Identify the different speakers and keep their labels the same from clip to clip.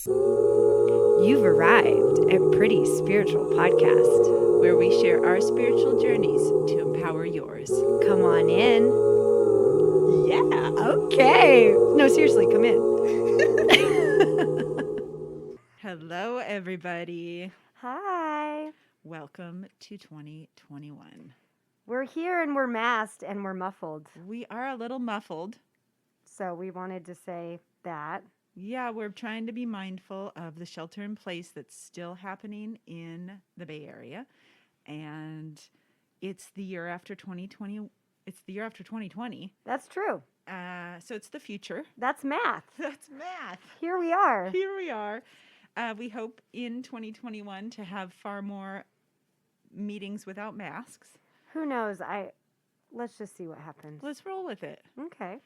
Speaker 1: You've arrived at Pretty Spiritual Podcast,
Speaker 2: where we share our spiritual journeys to empower yours.
Speaker 1: Come on in.
Speaker 2: Yeah.
Speaker 1: Okay. No, seriously, come in.
Speaker 2: Hello, everybody.
Speaker 3: Hi.
Speaker 2: Welcome to 2021.
Speaker 3: We're here and we're masked and we're muffled.
Speaker 2: We are a little muffled.
Speaker 3: So we wanted to say that.
Speaker 2: Yeah, we're trying to be mindful of the shelter in place that's still happening in the Bay Area. And it's the year after 2020. It's the year after 2020.
Speaker 3: That's true.
Speaker 2: So it's the future.
Speaker 3: That's math.
Speaker 2: That's math.
Speaker 3: Here we are.
Speaker 2: Here we are. We hope in 2021 to have far more meetings without masks.
Speaker 3: Who knows? Let's just see what happens.
Speaker 2: Let's roll with it.
Speaker 3: Okay.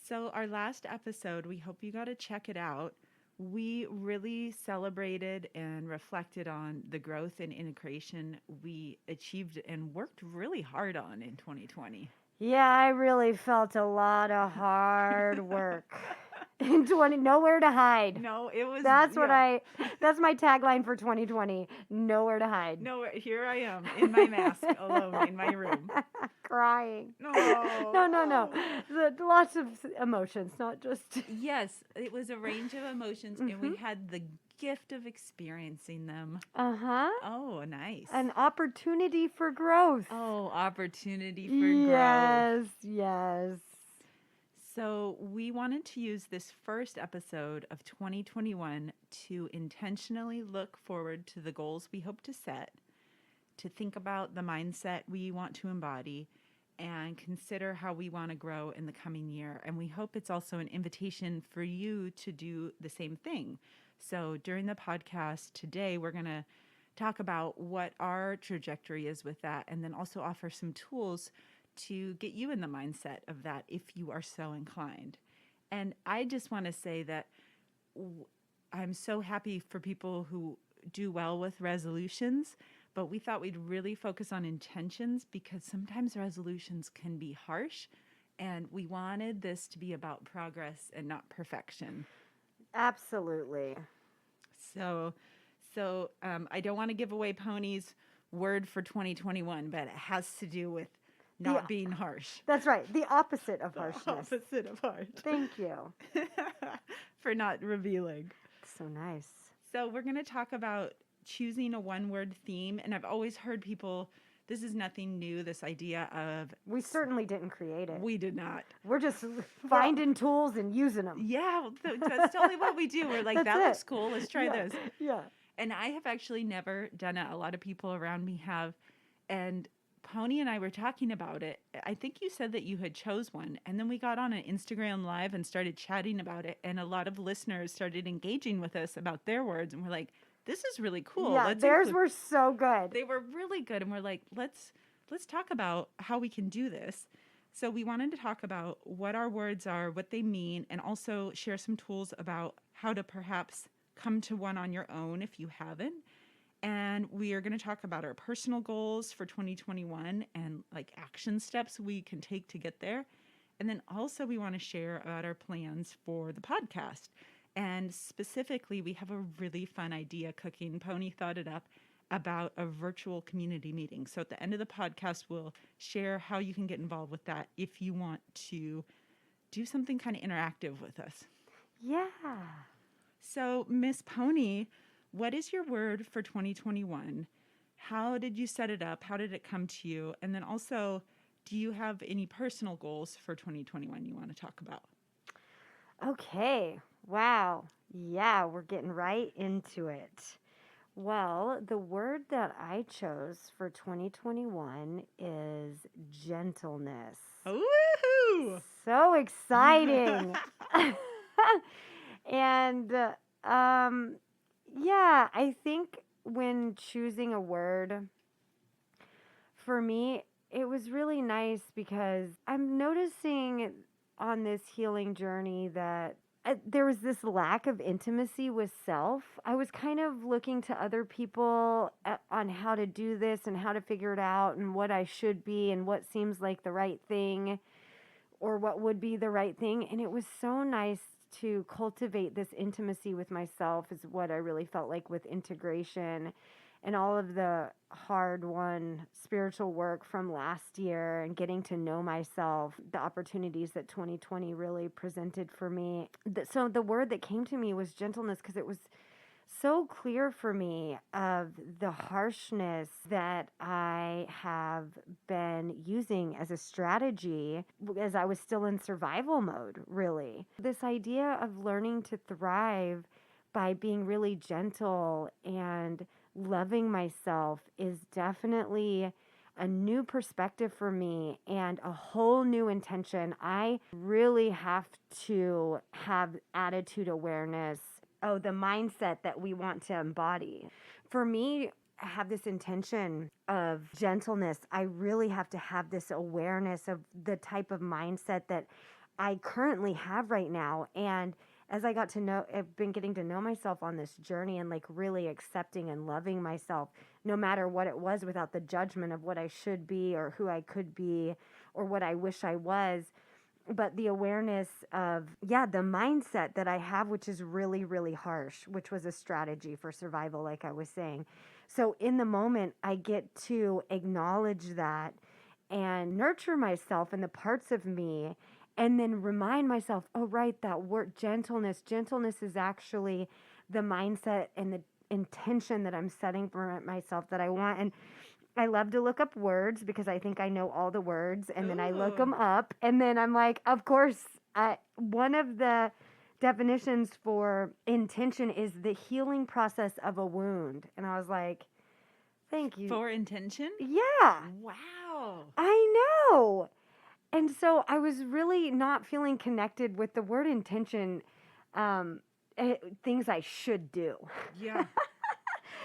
Speaker 2: So our last episode, we hope you got to check it out. We really celebrated and reflected on the growth and integration we achieved and worked really hard on in 2020.
Speaker 3: Yeah, I really felt a lot of hard work. In 20, nowhere to hide.
Speaker 2: No, it was.
Speaker 3: That's my tagline for 2020. Nowhere to hide.
Speaker 2: No, here I am in my mask alone in my room.
Speaker 3: Crying.
Speaker 2: No.
Speaker 3: No. Lots of emotions, not just.
Speaker 2: Yes, it was a range of emotions, and we had the gift of experiencing them.
Speaker 3: Uh-huh.
Speaker 2: Oh, nice.
Speaker 3: An opportunity for growth.
Speaker 2: Oh, opportunity for growth.
Speaker 3: Yes.
Speaker 2: So we wanted to use this first episode of 2021 to intentionally look forward to the goals we hope to set, to think about the mindset we want to embody, and consider how we want to grow in the coming year. And we hope it's also an invitation for you to do the same thing. So during the podcast today, we're going to talk about what our trajectory is with that, and then also offer some tools to get you in the mindset of that if you are so inclined. And I just want to say that I'm so happy for people who do well with resolutions, but we thought we'd really focus on intentions because sometimes resolutions can be harsh, and we wanted this to be about progress and not perfection.
Speaker 3: Absolutely.
Speaker 2: So I don't want to give away Pony's word for 2021, but it has to do with not being harsh.
Speaker 3: That's right. The opposite of harshness.
Speaker 2: Opposite of harsh.
Speaker 3: Thank you.
Speaker 2: For not revealing.
Speaker 3: So nice.
Speaker 2: So we're going to talk about choosing a one-word theme. And I've always heard people, this is nothing new, this idea of...
Speaker 3: We certainly didn't create it.
Speaker 2: We did not.
Speaker 3: We're just finding tools and using them.
Speaker 2: Yeah, that's totally what we do. We're like, that looks cool. Let's try this.
Speaker 3: Yeah.
Speaker 2: And I have actually never done it. A lot of people around me have. And Pony and I were talking about it. I think you said that you had chose one, and then we got on an Instagram Live and started chatting about it, and a lot of listeners started engaging with us about their words, and we're like, this is really cool.
Speaker 3: Yeah, theirs were so good.
Speaker 2: They were really good, and we're like, let's talk about how we can do this. So we wanted to talk about what our words are, what they mean, and also share some tools about how to perhaps come to one on your own if you haven't. And we are going to talk about our personal goals for 2021 and like action steps we can take to get there. And then also we want to share about our plans for the podcast. And specifically, we have a really fun idea cooking. Pony thought it up about a virtual community meeting. So at the end of the podcast, we'll share how you can get involved with that if you want to do something kind of interactive with us.
Speaker 3: Yeah.
Speaker 2: So Miss Pony, what is your word for 2021? How did you set it up? How did it come to you? And then also, do you have any personal goals for 2021 you want to talk about?
Speaker 3: Okay. Wow. Yeah, we're getting right into it. Well, the word that I chose for 2021 is gentleness.
Speaker 2: Woohoo!
Speaker 3: So exciting. And yeah, I think when choosing a word, for me, it was really nice because I'm noticing on this healing journey that there was this lack of intimacy with self. I was kind of looking to other people on how to do this and how to figure it out and what I should be and what seems like the right thing or what would be the right thing. And it was so nice to cultivate this intimacy with myself is what I really felt like with integration and all of the hard won spiritual work from last year and getting to know myself, the opportunities that 2020 really presented for me. So the word that came to me was gentleness, because it was so clear for me of the harshness that I have been using as a strategy as I was still in survival mode, really. This idea of learning to thrive by being really gentle and loving myself is definitely a new perspective for me and a whole new intention. I really have to have attitude awareness. Oh, the mindset that we want to embody. For me, I have this intention of gentleness. I really have to have this awareness of the type of mindset that I currently have right now. And as I've been getting to know myself on this journey and like really accepting and loving myself, no matter what it was, without the judgment of what I should be or who I could be or what I wish I was. But the awareness of, the mindset that I have, which is really, really harsh, which was a strategy for survival, like I was saying. So in the moment, I get to acknowledge that and nurture myself and the parts of me, and then remind myself, oh, right, that word gentleness. Gentleness is actually the mindset and the intention that I'm setting for myself that I want. And I love to look up words because I think I know all the words, and then I look
Speaker 2: Ooh.
Speaker 3: them up, and then I'm like, of course, one of the definitions for intention is the healing process of a wound. And I was like, thank you.
Speaker 2: For intention?
Speaker 3: Yeah,
Speaker 2: Wow.
Speaker 3: I know. And so I was really not feeling connected with the word intention, things I should do.
Speaker 2: Yeah.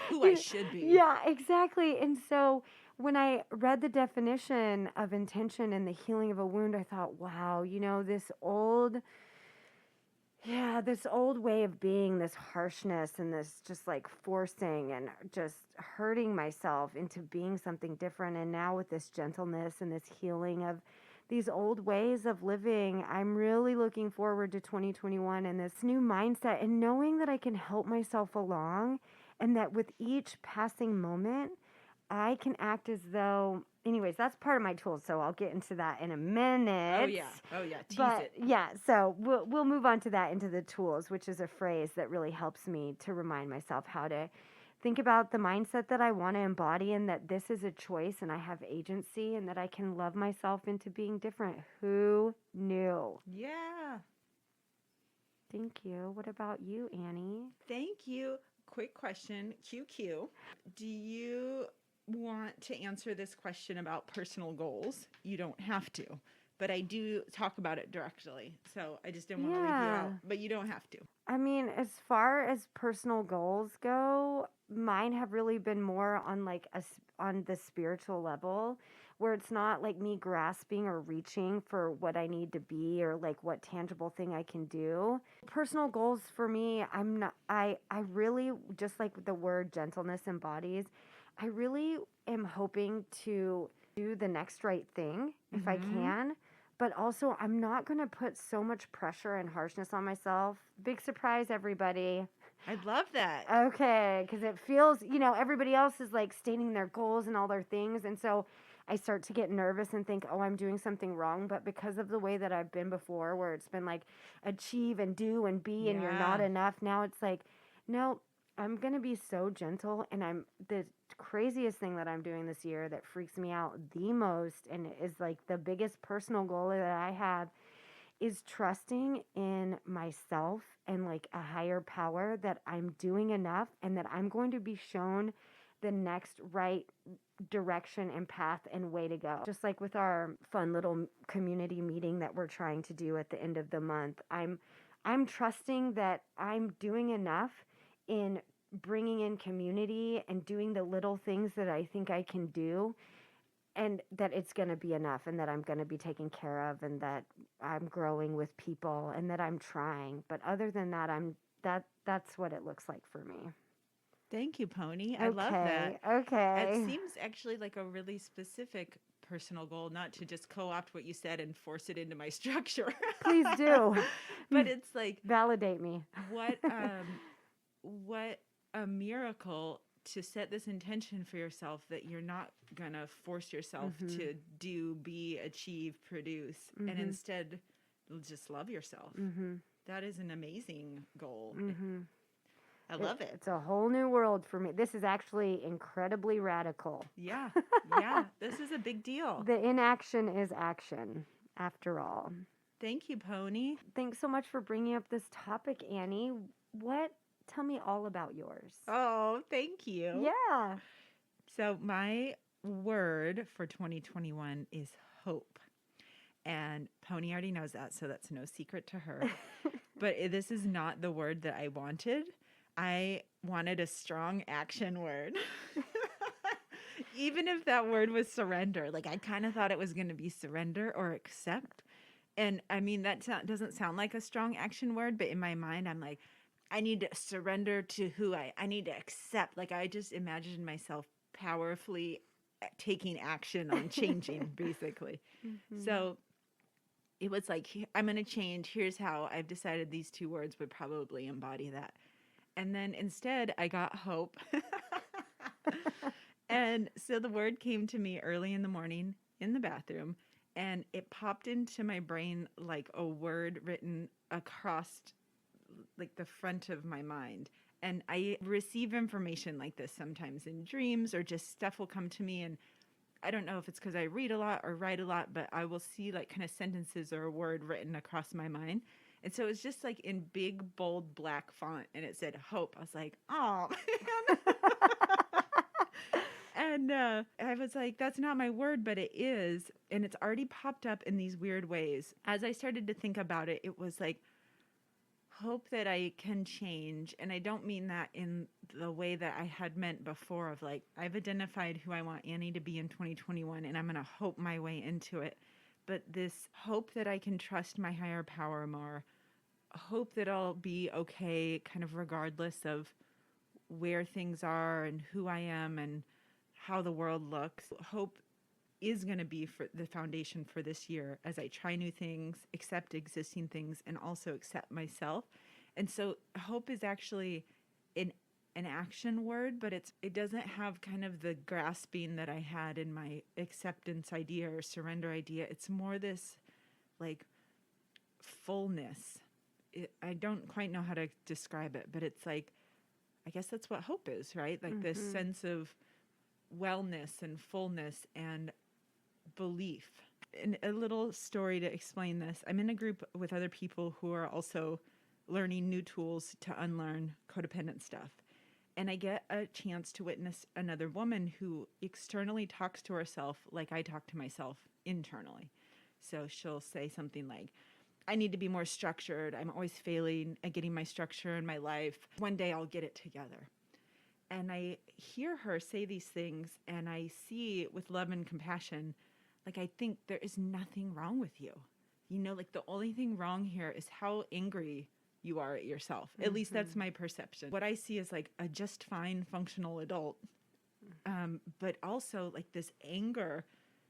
Speaker 2: Who I should be.
Speaker 3: Yeah, exactly. And so when I read the definition of intention and the healing of a wound, I thought, wow, this old way of being, this harshness and this just like forcing and just hurting myself into being something different. And now with this gentleness and this healing of these old ways of living, I'm really looking forward to 2021 and this new mindset and knowing that I can help myself along, and that with each passing moment, I can act as though, anyways, that's part of my tools. So I'll get into that in a minute.
Speaker 2: Oh yeah. Tease
Speaker 3: But
Speaker 2: it.
Speaker 3: yeah, so we'll move on to that, into the tools, which is a phrase that really helps me to remind myself how to think about the mindset that I want to embody, and that this is a choice and I have agency, and that I can love myself into being different. Who knew?
Speaker 2: Yeah.
Speaker 3: Thank you. What about you, Annie?
Speaker 2: Thank you. Quick question, QQ. Do you want to answer this question about personal goals? You don't have to, but I do talk about it directly. So I just didn't want to leave you out, but you don't have to.
Speaker 3: I mean, as far as personal goals go, mine have really been more on like on the spiritual level, where it's not like me grasping or reaching for what I need to be or like what tangible thing I can do. Personal goals for me, I really, just like the word gentleness embodies, I really am hoping to do the next right thing if I can. But also, I'm not going to put so much pressure and harshness on myself. Big surprise, everybody.
Speaker 2: I love that.
Speaker 3: Okay, because it feels, everybody else is like stating their goals and all their things. And so I start to get nervous and think, oh, I'm doing something wrong. But because of the way that I've been before, where it's been like achieve and do and be and you're not enough, now it's like, no, I'm going to be so gentle. And the craziest thing that I'm doing this year that freaks me out the most and is like the biggest personal goal that I have is trusting in myself and like a higher power, that I'm doing enough and that I'm going to be shown the next right direction and path and way to go. Just like with our fun little community meeting that we're trying to do at the end of the month, I'm trusting that I'm doing enough in bringing in community and doing the little things that I think I can do, and that it's going to be enough, and that I'm going to be taken care of, and that I'm growing with people, and that I'm trying. But other than that, that's what it looks like for me.
Speaker 2: Thank you, Pony. I love that.
Speaker 3: Okay.
Speaker 2: It seems actually like a really specific personal goal, not to just co-opt what you said and force it into my structure.
Speaker 3: Please do.
Speaker 2: But it's like,
Speaker 3: Validate me.
Speaker 2: what what a miracle to set this intention for yourself that you're not gonna force yourself to do, be, achieve, produce, and instead just love yourself. That is an amazing goal. I love it.
Speaker 3: It's a whole new world for me. This is actually incredibly radical.
Speaker 2: Yeah. This is a big deal.
Speaker 3: The inaction is action, after all.
Speaker 2: Thank you, Pony.
Speaker 3: Thanks so much for bringing up this topic, Annie. Tell me all about yours.
Speaker 2: Oh, thank you.
Speaker 3: Yeah.
Speaker 2: So my word for 2021 is hope. And Pony already knows that, so that's no secret to her. But this is not the word that I wanted. I wanted a strong action word. Even if that word was surrender. Like, I kind of thought it was going to be surrender or accept. And I mean, that doesn't sound like a strong action word, but in my mind, I'm like, I need to surrender to who I need to accept. Like, I just imagined myself powerfully taking action on changing, basically. So it was like, I'm going to change. Here's how. I've decided these two words would probably embody that. And then instead, I got hope. And so the word came to me early in the morning in the bathroom, and it popped into my brain like a word written across like the front of my mind. And I receive information like this sometimes in dreams, or just stuff will come to me. And I don't know if it's because I read a lot or write a lot, but I will see like kind of sentences or a word written across my mind. And so it was just like in big, bold, black font, and it said hope. I was like, oh, man. And I was like, that's not my word, but it is. And it's already popped up in these weird ways. As I started to think about it, it was like, hope that I can change. And I don't mean that in the way that I had meant before of like, I've identified who I want Annie to be in 2021, and I'm going to hope my way into it. But this hope that I can trust my higher power more, hope that I'll be okay kind of regardless of where things are and who I am and how the world looks. Hope is going to be for the foundation for this year as I try new things, accept existing things, and also accept myself. And so hope is actually an action word, but it doesn't have kind of the grasping that I had in my acceptance idea or surrender idea. It's more this like fullness. I don't quite know how to describe it, but it's like, I guess that's what hope is, right? Like this sense of wellness and fullness and belief. And a little story to explain this. I'm in a group with other people who are also learning new tools to unlearn codependent stuff. And I get a chance to witness another woman who externally talks to herself like I talk to myself internally. So she'll say something like, I need to be more structured. I'm always failing at getting my structure in my life. One day I'll get it together. And I hear her say these things, and I see with love and compassion, like, I think there is nothing wrong with you. You know, like the only thing wrong here is how angry you are at yourself. At least that's my perception. What I see is like a just fine functional adult, but also like this anger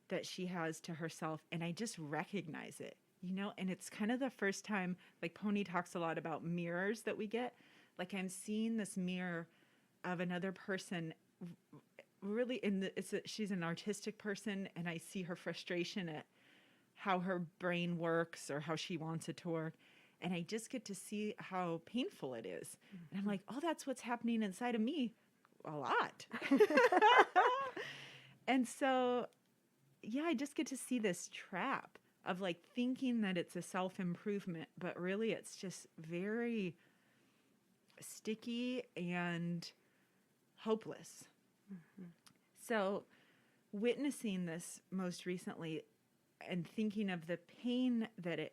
Speaker 2: that she has to herself. And I just recognize it, you know, and it's kind of the first time, like Pony talks a lot about mirrors that we get. Like I'm seeing this mirror of another person really she's an artistic person, and I see her frustration at how her brain works or how she wants it to work. And I just get to see how painful it is. And I'm like, oh, that's what's happening inside of me a lot. And so, yeah, I just get to see this trap of like thinking that it's a self-improvement, but really it's just very sticky and hopeless. So witnessing this most recently and thinking of the pain that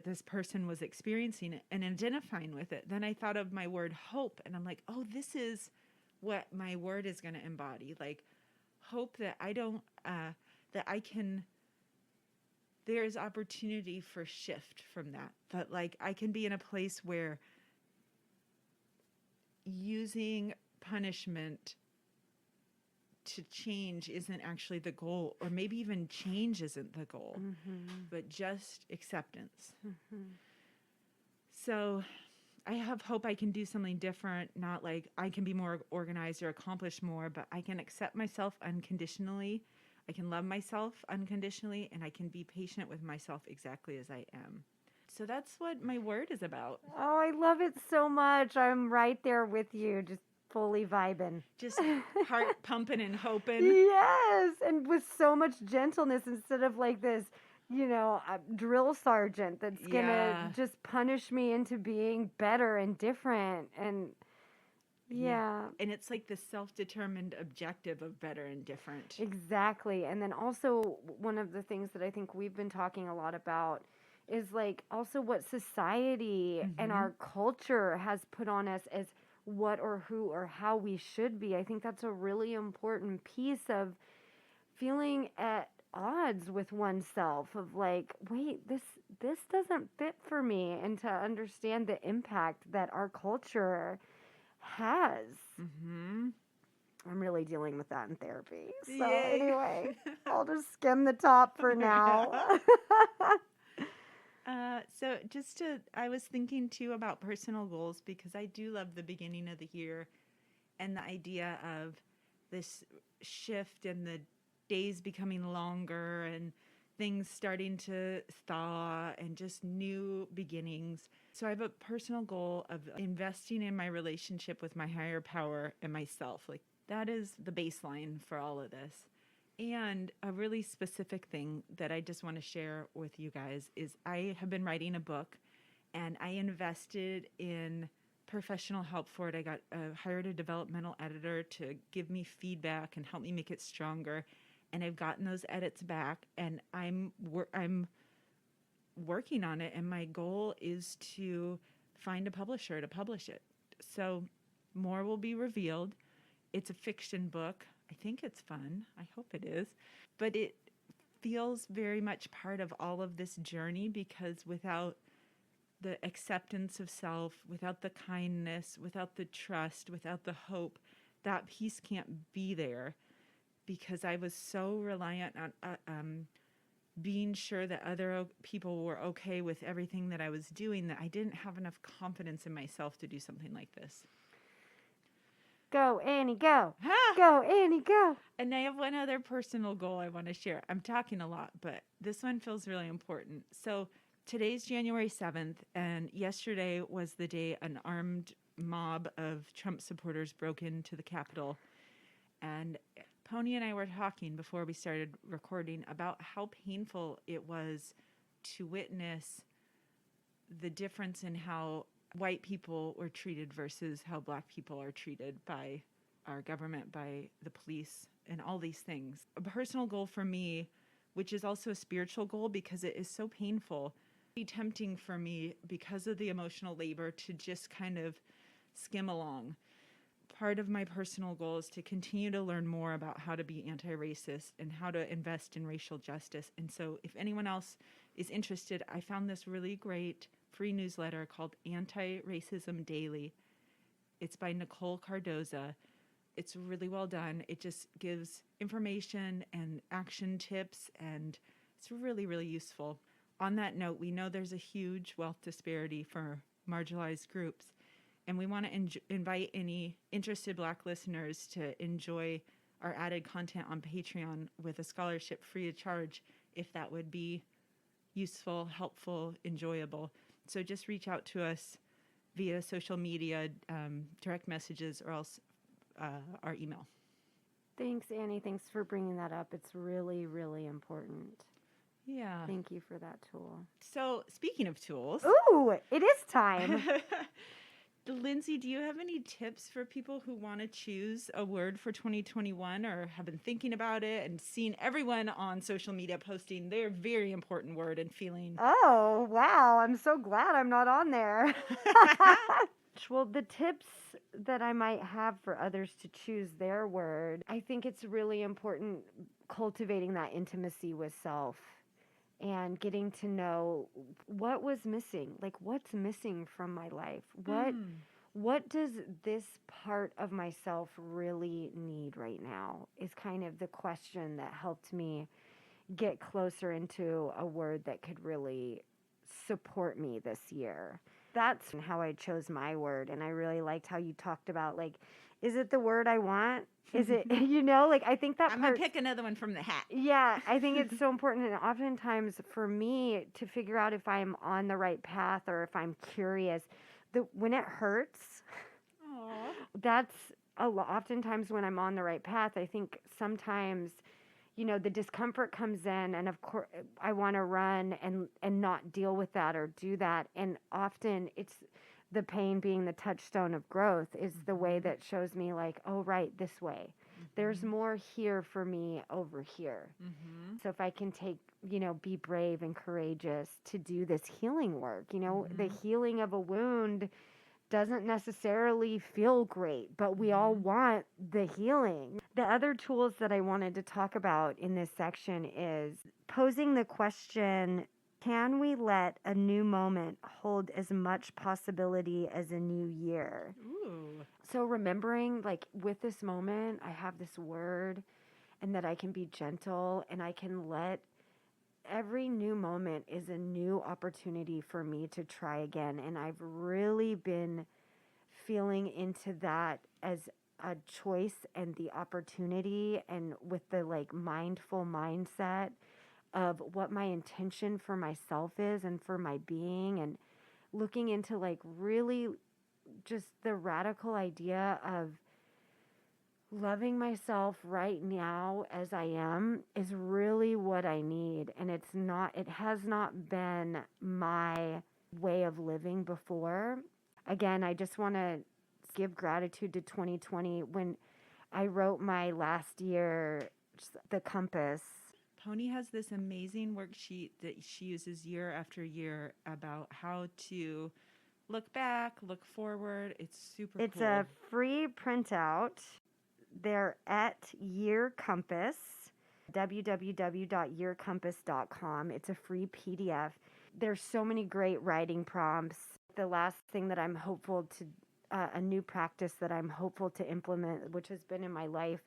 Speaker 2: this person was experiencing and identifying with it, then I thought of my word hope, and I'm like, oh, this is what my word is going to embody. Like hope that there's opportunity for shift from that like I can be in a place where using punishment to change isn't actually the goal, or maybe even change isn't the goal, but just acceptance. So I have hope I can do something different, not like I can be more organized or accomplish more, but I can accept myself unconditionally. I can love myself unconditionally, and I can be patient with myself exactly as I am. So that's what my word is about.
Speaker 3: Oh, I love it so much. I'm right there with you, just fully vibing.
Speaker 2: Just heart pumping and hoping.
Speaker 3: Yes, and with so much gentleness instead of like this, drill sergeant that's gonna
Speaker 2: Yeah.
Speaker 3: just punish me into being better and different. And yeah,
Speaker 2: And it's like the self-determined objective of better and different.
Speaker 3: exactly. And then also, one of the things that I think we've been talking a lot about is like also what society and our culture has put on us as what or who or how we should be. I think that's a really important piece of feeling at odds with oneself, of like, wait, this doesn't fit for me, and to understand the impact that our culture has. I'm really dealing with that in therapy. So
Speaker 2: Yay.
Speaker 3: anyway, I'll just skim the top for now.
Speaker 2: I was thinking too about personal goals, because I do love the beginning of the year and the idea of this shift and the days becoming longer and things starting to thaw and just new beginnings. So I have a personal goal of investing in my relationship with my higher power and myself. Like, that is the baseline for all of this. And a really specific thing that I just want to share with you guys is I have been writing a book, and I invested in professional help for it. I hired a developmental editor to give me feedback and help me make it stronger. And I've gotten those edits back, and I'm working on it. And my goal is to find a publisher to publish it. So more will be revealed. It's a fiction book. I think it's fun. I hope it is. But it feels very much part of all of this journey, because without the acceptance of self, without the kindness, without the trust, without the hope, that piece can't be there, because I was so reliant on being sure that other people were okay with everything that I was doing, that I didn't have enough confidence in myself to do something like this.
Speaker 3: Go, Annie, go.
Speaker 2: Ha!
Speaker 3: Go, Annie, go.
Speaker 2: And I have one other personal goal I want to share. I'm talking a lot, but this one feels really important. So today's January 7th, and yesterday was the day an armed mob of Trump supporters broke into the Capitol. And Pony and I were talking before we started recording about how painful it was to witness the difference in how white people were treated versus how black people are treated by our government, by the police, and all these things. A personal goal for me, which is also a spiritual goal because it is so painful, be tempting for me because of the emotional labor to just kind of skim along. Part of my personal goal is to continue to learn more about how to be anti-racist and how to invest in racial justice. And so if anyone else is interested, I found this really great free newsletter called Anti-Racism Daily. It's by Nicole Cardoza. It's really well done. It just gives information and action tips, and it's really, really useful. On that note, we know there's a huge wealth disparity for marginalized groups, and we want to invite any interested Black listeners to enjoy our added content on Patreon with a scholarship free of charge, if that would be useful, helpful, enjoyable. So just reach out to us via social media, direct messages, or else our email.
Speaker 3: Thanks, Annie. Thanks for bringing that up. It's really, really important.
Speaker 2: Yeah.
Speaker 3: Thank you for that tool.
Speaker 2: So speaking of tools.
Speaker 3: Ooh, it is time.
Speaker 2: Lindsay, do you have any tips for people who want to choose a word for 2021 or have been thinking about it and seen everyone on social media posting their very important word and feeling?
Speaker 3: Oh, wow. I'm so glad I'm not on there. Well, the tips that I might have for others to choose their word, I think it's really important cultivating that intimacy with self and getting to know what was missing. Like, what's missing from my life? what does this part of myself really need right now is kind of the question that helped me get closer into a word that could really support me this year. That's how I chose my word. And I really liked how you talked about, like, is it the word I want? Is it, like, I think that
Speaker 2: I'm
Speaker 3: part.
Speaker 2: going to pick another one from the hat.
Speaker 3: Yeah, I think it's so important. And oftentimes for me to figure out if I'm on the right path or if I'm curious, when it hurts,
Speaker 2: Aw.
Speaker 3: that's oftentimes when I'm on the right path. I think sometimes the discomfort comes in, and of course I want to run and not deal with that or do that. And often it's the pain being the touchstone of growth is the way that shows me, like, oh, right, this way. There's more here for me over here. So if I can be brave and courageous to do this healing work, the healing of a wound doesn't necessarily feel great, but we all want the healing. The other tools that I wanted to talk about in this section is posing the question, can we let a new moment hold as much possibility as a new year?
Speaker 2: Ooh.
Speaker 3: So remembering, like, with this moment, I have this word, and that I can be gentle and I can let every new moment is a new opportunity for me to try again. And I've really been feeling into that as a choice and the opportunity, and with the, like, mindful mindset of what my intention for myself is and for my being, and looking into, like, really just the radical idea of loving myself right now as I am is really what I need. And it has not been my way of living before. Again, I just want to give gratitude to 2020. When I wrote my last year, the compass.
Speaker 2: Pony has this amazing worksheet that she uses year after year about how to look back, look forward. It's super cool.
Speaker 3: It's a free printout. They're at Year Compass, www.yearcompass.com. It's a free PDF. There's so many great writing prompts. The last thing that I'm hopeful to, a new practice that I'm hopeful to implement, which has been in my life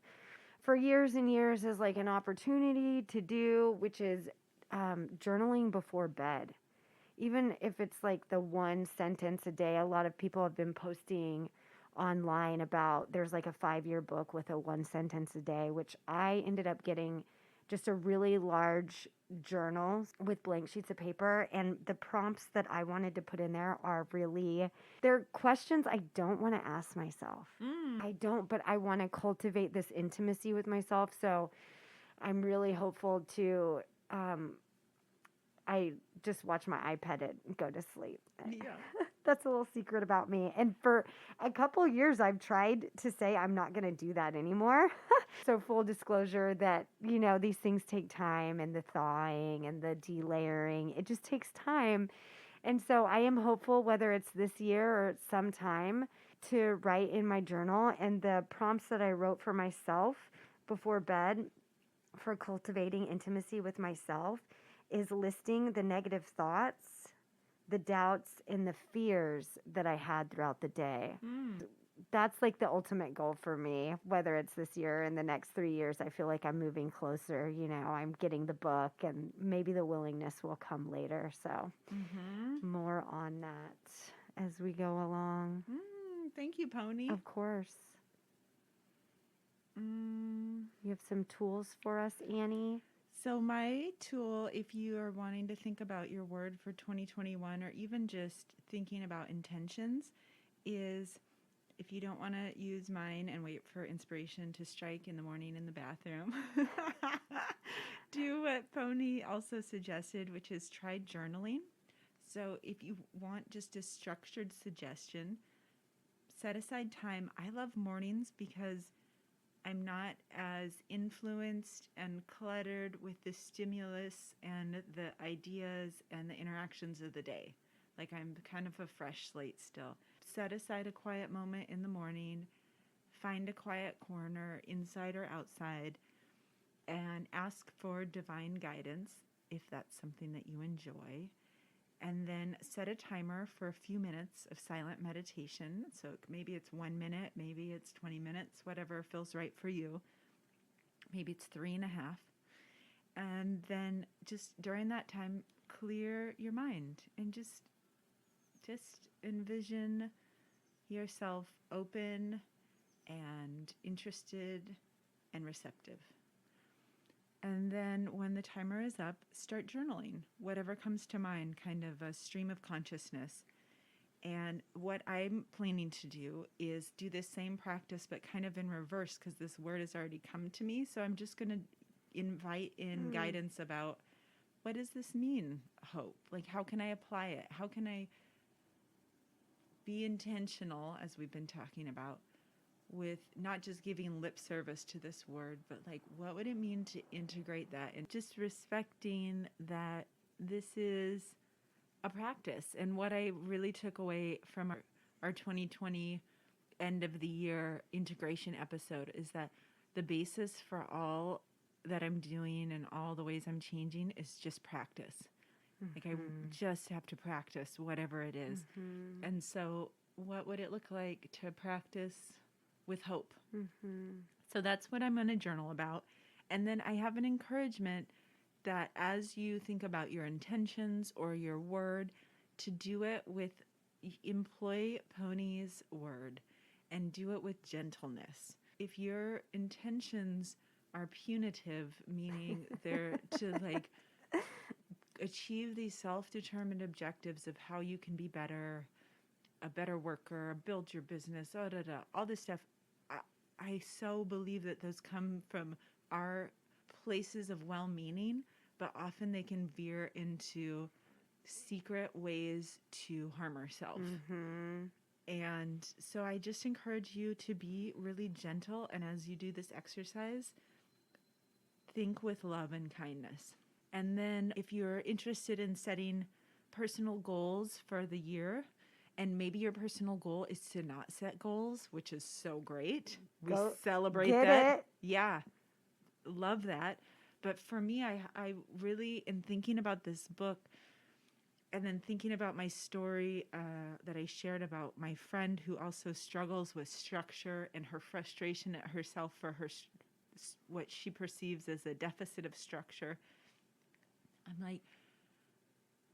Speaker 3: for years and years, is like an opportunity to do, which is journaling before bed. Even if it's like the one sentence a day, a lot of people have been posting online about, there's like a 5-year book with a one sentence a day, which I ended up getting just a really large journal with blank sheets of paper. And the prompts that I wanted to put in there they're questions I don't want to ask myself. But I want to cultivate this intimacy with myself. So I'm really hopeful to, I just watch my iPad and go to sleep.
Speaker 2: Yeah.
Speaker 3: That's a little secret about me. And for a couple years, I've tried to say I'm not going to do that anymore. So full disclosure that, these things take time, and the thawing and the delayering, it just takes time. And so I am hopeful, whether it's this year or some time, to write in my journal. And the prompts that I wrote for myself before bed for cultivating intimacy with myself is listing the negative thoughts, the doubts, and the fears that I had throughout the day. That's like the ultimate goal for me, whether it's this year or in the next 3 years. I feel like I'm moving closer. I'm getting the book, and maybe the willingness will come later. So more on that as we go along.
Speaker 2: Thank you, Pony.
Speaker 3: Of course. You have some tools for us, Annie?
Speaker 2: So my tool, if you are wanting to think about your word for 2021, or even just thinking about intentions, is, if you don't want to use mine and wait for inspiration to strike in the morning in the bathroom, do what Pony also suggested, which is try journaling. So if you want just a structured suggestion, set aside time. I love mornings because I'm not as influenced and cluttered with the stimulus and the ideas and the interactions of the day. Like, I'm kind of a fresh slate still. Set aside a quiet moment in the morning, find a quiet corner inside or outside, and ask for divine guidance if that's something that you enjoy. and then set a timer for a few minutes of silent meditation. So maybe it's 1 minute, maybe it's 20 minutes, whatever feels right for you. Maybe it's 3.5. And then just during that time, clear your mind and just envision yourself open and interested and receptive. And then when the timer is up, start journaling, whatever comes to mind, kind of a stream of consciousness. And what I'm planning to do is do this same practice, but kind of in reverse, because this word has already come to me. So I'm just going to invite in guidance about, what does this mean, hope? Like, how can I apply it? How can I be intentional, as we've been talking about, with not just giving lip service to this word, but like, what would it mean to integrate that? And just respecting that this is a practice. And what I really took away from our 2020 end of the year integration episode is that the basis for all that I'm doing and all the ways I'm changing is just practice. Like, I just have to practice whatever it is. And so what would it look like to practice with hope? So that's what I'm going to journal about. And then I have an encouragement that as you think about your intentions or your word, to do it with, employ Pony's word and do it with gentleness. If your intentions are punitive, meaning they're to like achieve these self-determined objectives of how you can be better, a better worker, build your business, all this stuff, I so believe that those come from our places of well-meaning, but often they can veer into secret ways to harm ourselves. And so I just encourage you to be really gentle. And as you do this exercise, think with love and kindness. And then if you're interested in setting personal goals for the year, and maybe your personal goal is to not set goals, which is so great. We celebrate that.
Speaker 3: It.
Speaker 2: Yeah. Love that. But for me, I really, in thinking about this book and then thinking about my story that I shared about my friend who also struggles with structure and her frustration at herself for her what she perceives as a deficit of structure, I'm like,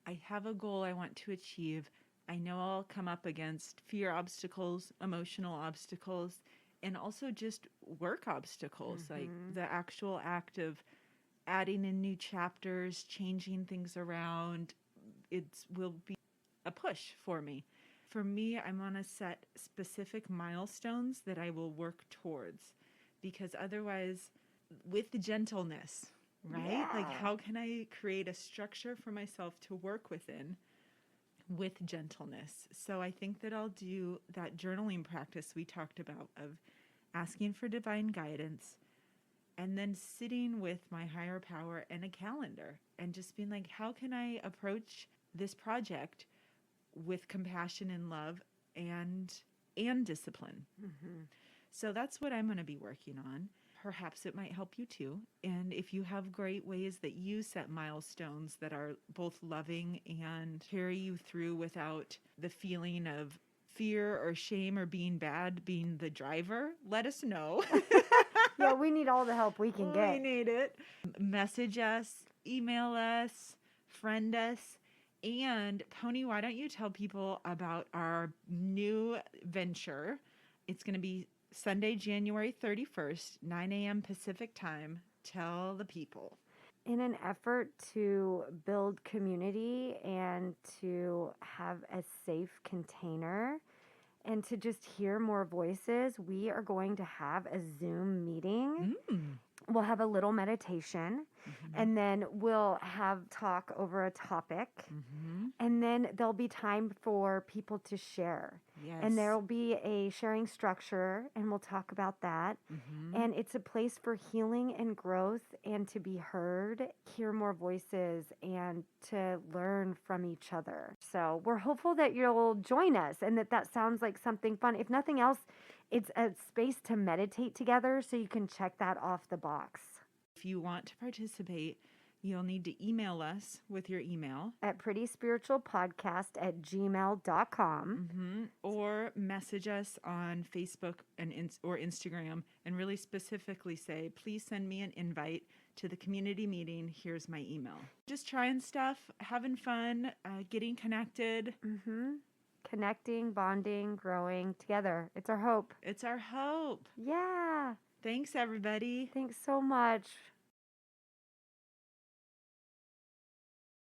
Speaker 2: I have a goal I want to achieve. I know I'll come up against fear obstacles, emotional obstacles, and also just work obstacles, like the actual act of adding in new chapters, changing things around. It will be a push for me. For me, I want to set specific milestones that I will work towards, because otherwise, with gentleness, right?
Speaker 3: Yeah.
Speaker 2: Like, how can I create a structure for myself to work within with gentleness? So I think that I'll do that journaling practice we talked about of asking for divine guidance, and then sitting with my higher power and a calendar and just being like, how can I approach this project with compassion and love and discipline? So that's what I'm going to be working on. Perhaps it might help you too. And if you have great ways that you set milestones that are both loving and carry you through without the feeling of fear or shame or being bad being the driver, let us know.
Speaker 3: Yeah, we need all the help we can get.
Speaker 2: We need it. Message us, email us, friend us. And Pony, why don't you tell people about our new venture? It's going to be Sunday, January 31st, 9 a.m. Pacific time. Tell the people.
Speaker 3: In an effort to build community and to have a safe container and to just hear more voices, we are going to have a Zoom meeting. We'll have a little meditation, and then we'll have talk over a topic, and then there'll be time for people to share.
Speaker 2: Yes.
Speaker 3: And there'll be a sharing structure, and we'll talk about that. And it's a place for healing and growth and to be heard, hear more voices, and to learn from each other. So we're hopeful that you'll join us and that sounds like something fun. If nothing else, it's a space to meditate together, so you can check that off the box.
Speaker 2: If you want to participate, You'll need to email us with your email.
Speaker 3: At prettyspiritualpodcast@gmail.com.
Speaker 2: Or message us on Facebook or Instagram and really specifically say, please send me an invite to the community meeting. Here's my email. Just trying stuff, having fun, getting connected.
Speaker 3: Connecting, bonding, growing together. It's our hope.
Speaker 2: It's our hope.
Speaker 3: Yeah.
Speaker 2: Thanks, everybody.
Speaker 3: Thanks so much.